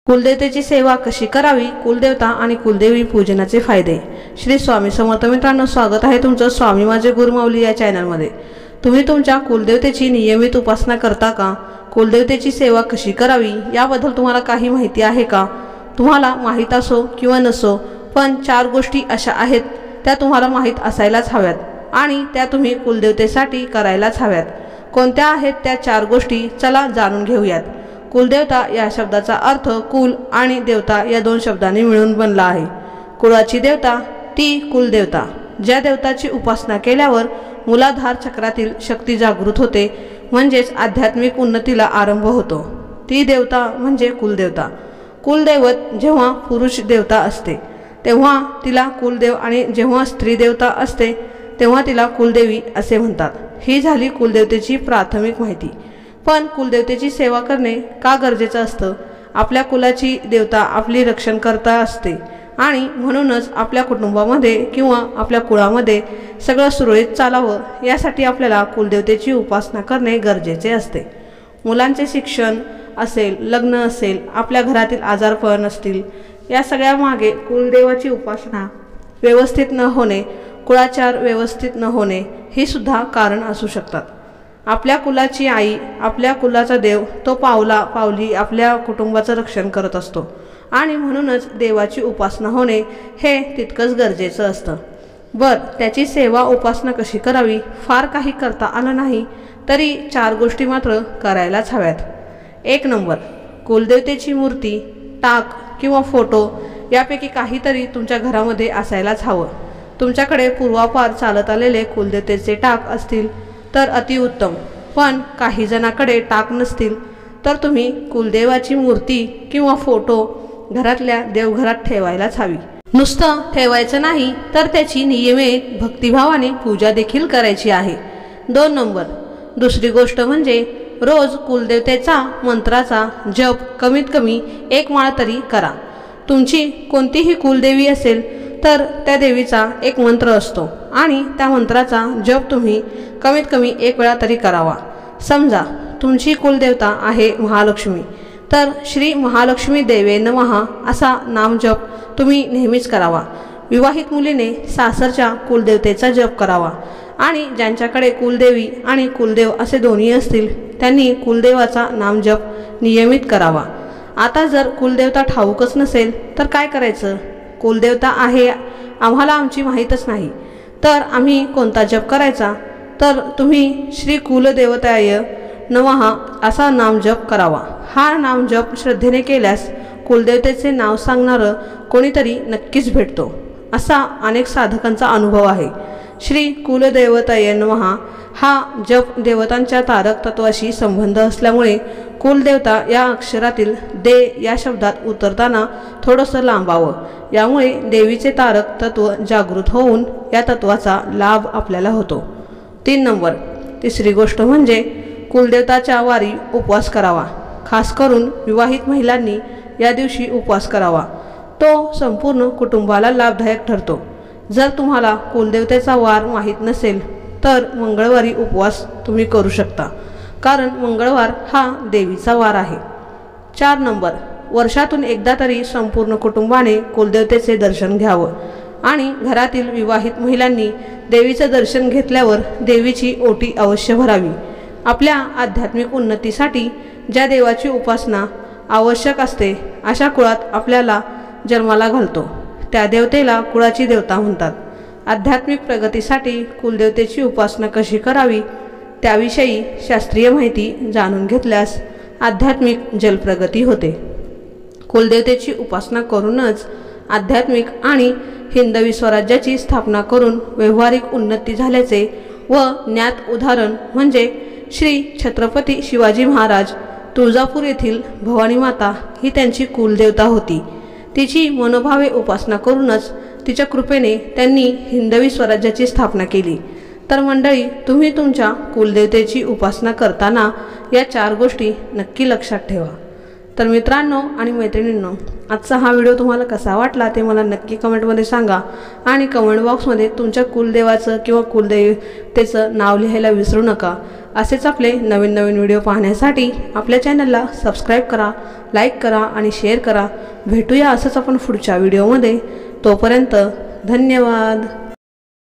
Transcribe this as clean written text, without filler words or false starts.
कुलदेवतेची सेवा कशी करावी, कुलदेवता आणि कुलदेवी पूजनाचे फायदे। श्री स्वामी समर्थ मित्रांनो, स्वागत आहे तुमचं स्वामी माझे गुरुमाऊली या चॅनलमध्ये। तुम्ही तुमच्या कुलदेवतेची नियमित उपासना करता का? कुलदेवतेची सेवा कशी करावी याबद्दल तुम्हाला काही माहिती आहे का? तुम्हाला माहित असो किंवा नसो, पण 4 गोष्टी अशा आहेत त्या तुम्हाला माहित असायलाच हव्यात आणि त्या तुम्ही कुलदेवतेसाठी करायलाच हव्यात। कोणत्या आहेत त्या 4 गोष्टी, चला जाणून घेऊयात। कुलदेवता या शब्दाचा अर्थ कुल आणि देवता या 2 शब्दांनी मिळून बनला आहे। कुळाची देवता ती कुलदेवता, ज्या देवताची उपासना केल्यावर मूलाधार चक्रातील शक्ती जागृत होते, म्हणजेच आध्यात्मिक उन्नतीला आरंभ होतो, ती देवता म्हणजे कुलदेवता। कुलदैवत जेव्हा पुरुष देवता असते तेव्हा तिला कुलदेव आणि जेव्हा स्त्री देवता असते तेव्हा तिला कुलदेवी असे म्हणतात। ही झाली कुलदेवतेची प्राथमिक माहिती। पण कुलदेवतेची सेवा करणे का गरजेचं असतं? आपल्या कुलाची देवता आपली रक्षणकर्ता असते आणि म्हणूनच आपल्या कुटुंबामध्ये किंवा आपल्या कुळामध्ये सगळं सुरळीत चालावं यासाठी आपल्याला कुलदेवतेची उपासना करणे गरजेचे असते। मुलांचे शिक्षण असेल, लग्न असेल, आपल्या घरातील आजारपण असतील, या सगळ्यामागे कुलदेवाची उपासना व्यवस्थित न होणे, कुळाचार व्यवस्थित न होणे ही सुद्धा कारण असू शकतात। आपल्या कुलाची आई, आपल्या कुलाचा देव, तो पावला पावली आपल्या कुटुंबाचं रक्षण करत असतो आणि म्हणूनच देवाची उपासना होणे हे तितकंच गरजेचं असतं। त्याची सेवा उपासना कशी करावी? फार काही करता आलं नाही तरी 4 गोष्टी मात्र करायलाच हव्यात। 1 नंबर, कुलदेवतेची मूर्ती, टाक किंवा फोटो यापैकी काहीतरी तुमच्या घरामध्ये असायलाच हवं। तुमच्याकडे पूर्वापार चालत आलेले कुलदेवतेचे टाक असतील तर अतिउत्तम, पण काही जणांकडे टाक नसतील तर तुम्ही कुलदेवाची मूर्ती किंवा फोटो घरातल्या देवघरात ठेवायलाच हवी। नुसतं ठेवायचं नाही तर त्याची नियमित भक्तिभावाने पूजा देखील करायची आहे। 2 नंबर, दुसरी गोष्ट म्हणजे रोज कुलदेवतेचा मंत्राचा जप कमीत कमी 1 माळ तरी करा। तुमची कोणतीही कुलदेवी असेल तर त्या देवीचा एक मंत्र असतो आणि त्या मंत्राचा जप तुम्ही कमीत कमी 1 वेळा तरी करावा। समजा तुमची कुलदेवता आहे महालक्ष्मी, तर श्री महालक्ष्मी देवे नमः असा नामजप तुम्ही नेहमीच करावा। विवाहित मुलीने सासरच्या कुलदेवतेचा जप करावा आणि ज्यांच्याकडे कुलदेवी आणि कुलदेव असे दोन्ही असतील त्यांनी कुलदेवाचा नामजप नियमित करावा। आता जर कुलदेवता ठाऊकच नसेल तर काय करायचं? कुलदेवता आहे आम्हाला आमची माहीतच नाही तर आम्ही कोणता जप करायचा? तर तुम्ही श्री कुलदेवताय नमः असा नामजप करावा। हा नामजप श्रद्धेने केल्यास कुलदेवतेचे नाव सांगणारं कोणीतरी नक्कीच भेटतो, असा अनेक साधकांचा अनुभव आहे। श्री कुलदेवताय नमः हा जप देवतांच्या तारक तत्वाशी संबंध असल्यामुळे कुलदेवता या अक्षरातील दे या शब्दात उतरताना थोडंसं लांबावं, यामुळे देवीचे तारक तत्व जागृत होऊन या तत्वाचा लाभ आपल्याला होतो। 3 नंबर, तिसरी गोष्ट म्हणजे कुलदेवताच्या वारी उपवास करावा। खास करून विवाहित महिलांनी या दिवशी उपवास करावा, तो संपूर्ण कुटुंबाला लाभदायक ठरतो। जर तुम्हाला कुलदेवतेचा वार माहीत नसेल तर मंगळवारी उपवास तुम्ही करू शकता, कारण मंगळवार हा देवीचा वार आहे। 4 नंबर, वर्षातून एकदा तरी संपूर्ण कुटुंबाने कुलदेवतेचे दर्शन घ्यावं आणि घरातील विवाहित महिलांनी देवीचं दर्शन घेतल्यावर देवीची ओटी अवश्य भरावी। आपल्या आध्यात्मिक उन्नतीसाठी ज्या देवाची उपासना आवश्यक असते अशा कुळात आपल्याला जन्माला घालतो त्या देवतेला कुळाची देवता म्हणतात। आध्यात्मिक प्रगतीसाठी कुलदेवतेची उपासना कशी करावी त्याविषयी शास्त्रीय माहिती जाणून घेतल्यास आध्यात्मिक जलप्रगती होते। कुलदेवतेची उपासना करूनच आध्यात्मिक आणि हिंदवी स्वराज्याची स्थापना करून व्यावहारिक उन्नती झाल्याचे व ज्ञात उदाहरण म्हणजे श्री छत्रपती शिवाजी महाराज। तुळजापूर येथील भवानी माता ही त्यांची कुलदेवता होती। तिची मनोभावे उपासना करूनच तिच्या कृपेने त्यांनी हिंदवी स्वराज्याची स्थापना केली। तर मंडळी, तुम्ही तुमच्या कुलदेवतेची उपासना करताना या 4 गोष्टी नक्की लक्षात ठेवा। तर मित्रांनो आणि मैत्रिणींनो, आजचा हा व्हिडिओ तुम्हाला कसा वाटला ते मला नक्की कमेंटमध्ये सांगा आणि कमेंट बॉक्समध्ये तुमच्या कुलदेवाचं किंवा कुलदेवतेचं नाव लिहायला विसरू नका। असेच आपले नवीन व्हिडिओ पाहण्यासाठी आपल्या चॅनलला सबस्क्राईब करा, लाईक करा आणि शेअर करा। भेटूया असंच आपण पुढच्या व्हिडिओमध्ये। तोपर्यंत धन्यवाद।